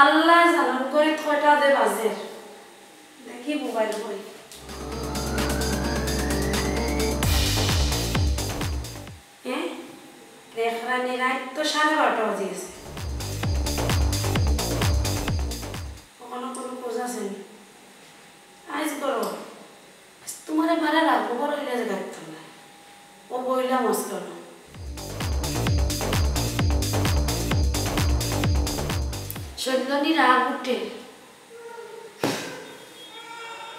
আল্লাহ জানান করে ছয়টা দে বাজে দেখি মোবাইল কই দেখরানি রাত তো 12:30 বাজে গেছে কোনো খোঁজ আছে নি আজ করো তোমারে মারা রাখবো বড় হইলে যাইতাম না ও বইলা মস্ত না সৈন্যনি রাগ উঠে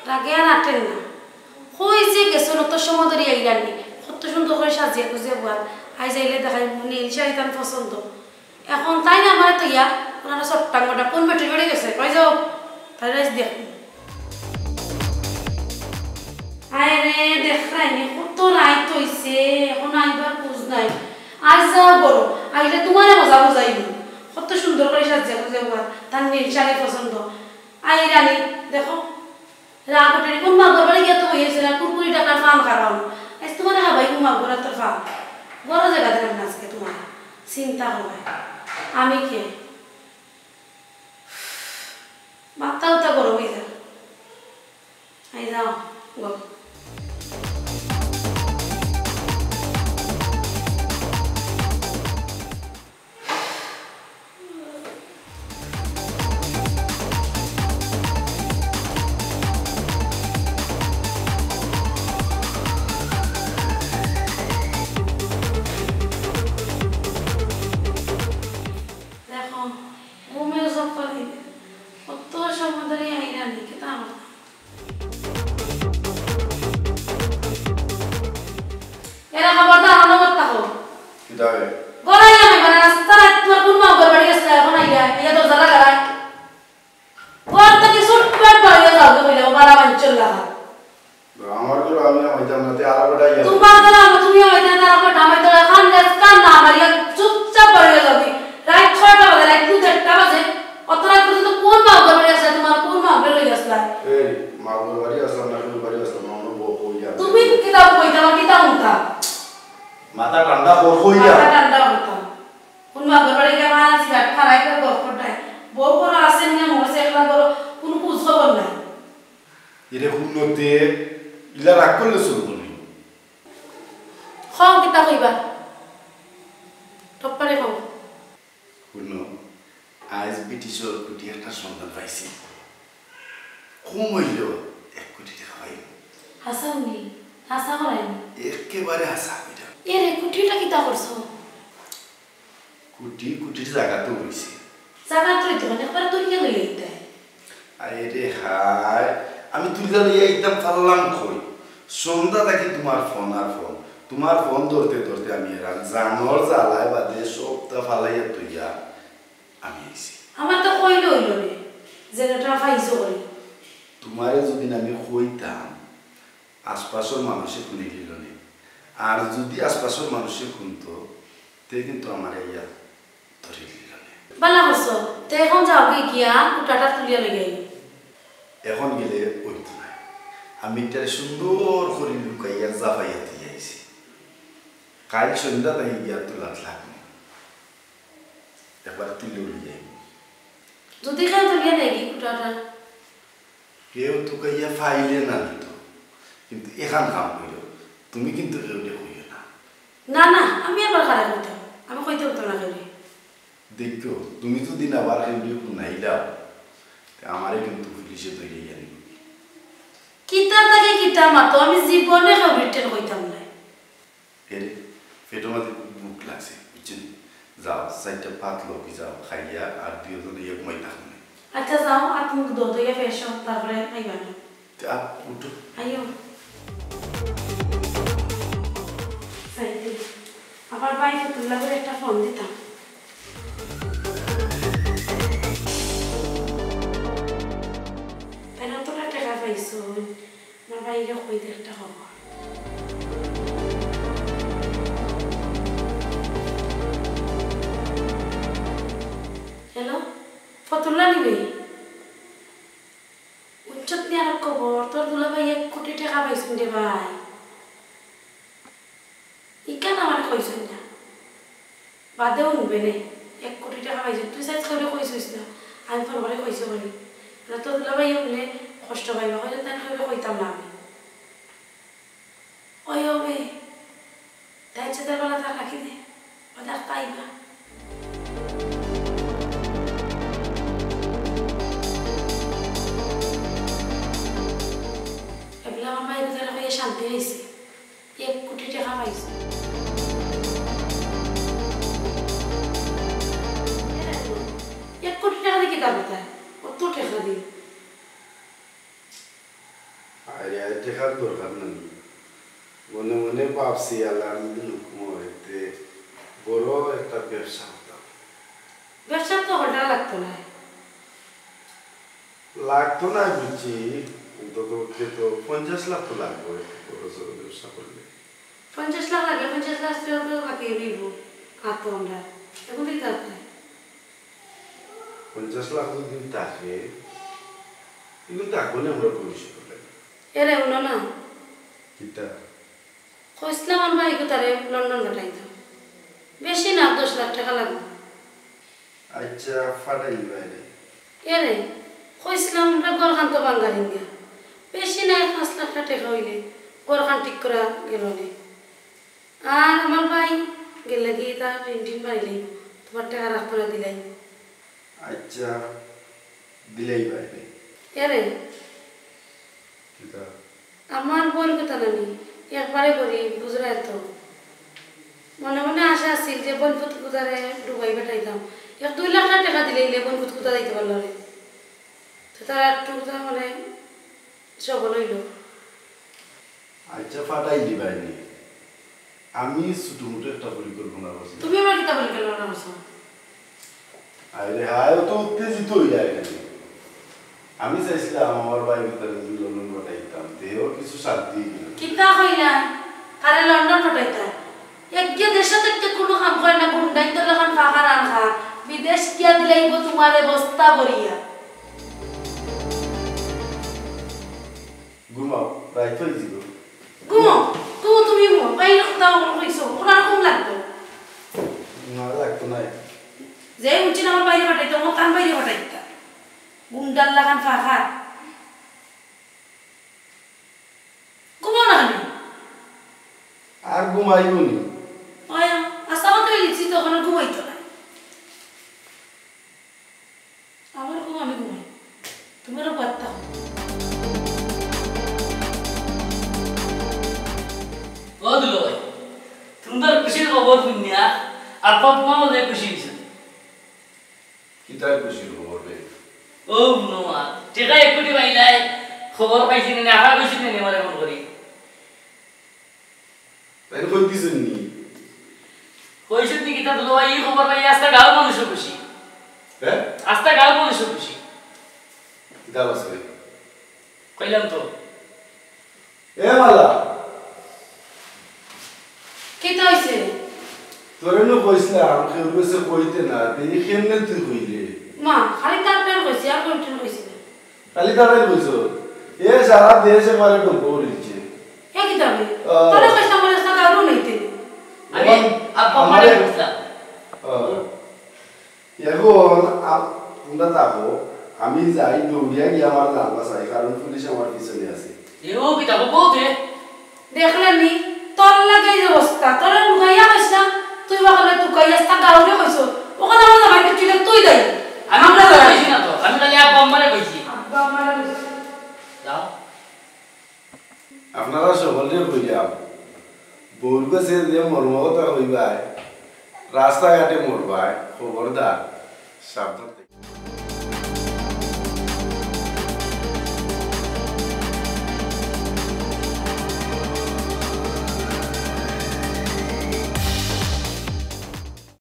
রাগে আর আটেন না কই যে গেছো নত সময় ধরে আইলানি কত সুন্দর করে সাজিয়ে খুঁজে বল আই যাইলে দেখাই নীল শাড়িটান পছন্দ এখন তাই না আমার তো ইয়া ওনারা সট্টাঙ্গটা কোন বেটে বেড়ে গেছে কই যাও তাই রাইস দেখ আয় রে দেখাইনি কত রাইত হইছে এখন আইবার বুঝ নাই আজ যাও বড় আইলে তোমারে মজা বুঝাইবি কত সুন্দর করে সাজিয়ে খুঁজে বল তার নীল শাড়ি পছন্দ আই রানী দেখো রাগটের কোন মাগর বাড়ি গিয়ে তো হয়েছিল কুরকুরি টাকার ফান খারাপ আজ তোমার হাবাই মাগর তোর ফান বড় জায়গা দেবেন না আজকে তোমার চিন্তা হবে আমি কে মাথা উঠা গরম হয়ে যা আই যাও গো মাথা ঠান্ডা হইয়া মাথা ঠান্ডা হতো কোন মাগর বাড়ি কে মানা সিগারেট খারাই করে গফটাই বউ করে আসেন না মোর সেলা করো কোন খোঁজ খবর নাই এরে হুনতে ইলা রাগ করলে চলবো নি খাও কিতা কইবা টপপারে খাও হুনো আজ ব্রিটিশর কোটি একটা সন্ধান পাইছি কম হইল 1 কোটি টাকা পাই হাসাউনি হাসা করাইনি একেবারে হাসা এরে কুটিটা কিতা করছো কুটির জায়গাতে হইছে জায়গা তো ইতো মানে একবার তুই কেন লইতে আরে হাই আমি তুইলা লইয়া একদম পারলাম কই সন্ধ্যা থেকে তোমার ফোন ধরতে আমি এরা জানোর জ্বালায় বাদে সবটা ফালাইয়া তুইয়া আমি আইছি আমার তো কইল হইল রে জেনারেটর ফাইছো করি তোমারে যদি আমি কইতাম আশপাশের মানুষে শুনে দিল নি আর যদি আশপাশের মানুষে শুনতো তে কিন্তু আমার ইয়া ধরে দিল নি বালা করছো তে এখন যাও গিয়া কুটাটা তুলিয়া লই যাই এখন গেলে ওইতো না আমি তার সুন্দর করে লুকাইয়া জাফাইয়া দিয়ে আইছি কাল সন্ধ্যা তাই গিয়া তোলা লাগবে একবার তুলে উড়ে যাই যদি কেউ তুলিয়া নেই কুটাটা কেউ তো কাইয়া ফাইলে না দিত কিন্তু এখান কাম কইল তুমি কিন্তু কেউ কইও না না না আমি আবার খারাপ হইতাম আমি কইতে হতো না কেউ দেখো তুমি তো দিন আবার কেউ নাইলাও আমারে কিন্তু পুলিশে তৈরি জানি কিতা থাকে কিতা মাতো আমি জীবনে রিটার্ন হইতাম না এর পেটের মধ্যে বুক লাগছে বুঝছেন যাও সাইডটা পাতলো কি যাও খাইয়া আর দুজনে ইয়ে ঘুমাই থাকুন আচ্ছা যাও আর তুমি দুধ হয়ে ফ্রেশ হও তারপরে আইবা না উঠো আইও সাইডে আবার বাইরে তুললা করে একটা ফোন দিতাম তাই তোরা টাকা পাইছো আমার বাইরে কইতে একটা খবর হ্যালো ফতুল্লা নিবে উচ্চত নিয়ে খবর তোর দুলা ভাই 1 কোটি টাকা পাইছেন রে ভাই ইকান আমার কইছেন না বাদেও নিবে নে 1 কোটি টাকা পাইছেন তুই সাইজ করে কইছিস না আমি ফোন করে কইছো বলি না তোর দুলা ভাই বলে কষ্ট পাইবা কইলে তাই করে কইতাম না আমি ওই হবে তাই চেতার বেলা তা রাখি দে ওদের পাইবা শান্তি হয়েছে 1 কোটি টাকা পাইছে 1 কোটি টাকা দিয়ে কি দাম তাই কত টাকা দিই আরে টাকার দরকার নেই মনে মনে ভাবছি আল্লাহ হইতে বড় একটা ব্যবসা হতাম ব্যবসা তো হঠাৎ লাগতো না বুঝছি অন্তত তো 50 লাখ তো লাগবে বড় সড়ো ব্যবসা করলে 50 লাখ লাগে 50 লাখ তো বাকি নিব আতো আমরা এখন কি করতে 50 লাখ যদি থাকে এগুলো তাকবো না আমরা পরিশোধ করলে এরে উনো না কিটা কইছিলাম আমার ভাইকে তারে লন্ডন পাঠাই দাও বেশি না 10 লাখ টাকা লাগবে আচ্ছা ফাটাই বাইরে এরে কইছিলাম আমরা গরখান তো বাঙ্গালিন গিয়া বেশি না 5 লাখ টাকা হইলে গরখান ঠিক করা গেল না আর আমার ভাই গেলে গিয়ে তা পেন্টিং পাইলে তোমার টাকা রাখতে না দিলাই আচ্ছা দিলেই বাইরে এরে কিটা আমার বোন কথা নামি একবারে করি বুঝরা তো মনে মনে আশা আছিল যে বোন ফুতকুতারে ডুবাই বেটাইতাম 1-2 লাখ টাকা দিলে বোন ফুতকুতা দিতে পারল রে তো তার একটু মানে সবল হইল আচ্ছা ফাটাই দিবাইনি আমি ছোটমোটো একটা পরিকল্পনা করছি তুমি আমার কিতা পরিকল্পনা করছো আরে হায় তো উত্তেজিত হয়ে যায় আমি চাইছিলাম আমার ভাই ভিতরে লন্ডন পাঠাইতাম দেহ কিছু শান্তি কিতা হইলা কারে লন্ডন পাঠাইতা একগে দেশে থেকে কোনো কাম করে না গুন্ডাই তো লাগান ফাঁকা রাখা বিদেশ কিয়া দিলাইব তোমারে বস্তা ভরিয়া ঘুমাও রাইত হয়ে যাব ঘুমো তুমি ঘুমো বাইরে কোথাও কইছো ওনার কম লাগতো না লাগতো না যে উচিত আমার বাইরে পাঠাইতো আমার কান বাইরে পাঠাইতা গুন্ডার লাগান ফাঁকা ঘুমো না কেন আর ঘুমাইবনি ওই আসামত লিখছি তো ওখানে ঘুমাইতো না আমার ঘুম আমি ঘুমাই তুমিও বার্তা ও দিলো ভাই তুমি তো খুশির খবর শুনিয়া আর তোমার মধ্যে খুশি হয়েছে কিতার খুশির খবর রে ও নোয়া টেকা 1 কোটি পাইলাই খবর পাইছি না আশা করছি না আমারে ফোন করি তাই কই দিছেন নি কইছে নি কিতা দিলো ভাই এই খবর পাই আস্তা গাঁও মানুষ খুশি হ্যাঁ আস্তা গাঁও মানুষ খুশি কিতা আছে কইলাম তো এ মালা কিতা হইছে তোরে নো কইছিলাম কেউ কইছে কইতে না তুই কেমনে তুই কইলে মা খালি তার প্ল্যান কইছি আর কোনটা কইছি না খালি তারাই কইছো এ সারা দেশে মারে গল্প করিছে এ কিতা হবে তোরা কইছ আমার সাথে আরো নইতে আমি আপা মারে কইছিলাম এখন তোমরা থাকো আমি যাই দৌড়িয়া গিয়ে আমার জানলা চাই কারণ পুলিশ আমার পিছনে আছে এও কিতা বলতে দেখলেন নি তোর লাগে যে অবস্থা তোর লুকাইয়া কইছ না তুই বাকলে তুই কইয়াস তা গাউরে কইছ ওখানে আমরা ভাইকে চিনে তুই দেই আমরা তো কইছি না তো আমি খালি আব্বা আম্মারে কইছি আব্বা আমারে যাও আপনারা সকলে কইলাম বউর কাছে যে মর্মকথা হইবাই রাস্তাঘাটে মরবাই খবরদার সাবধান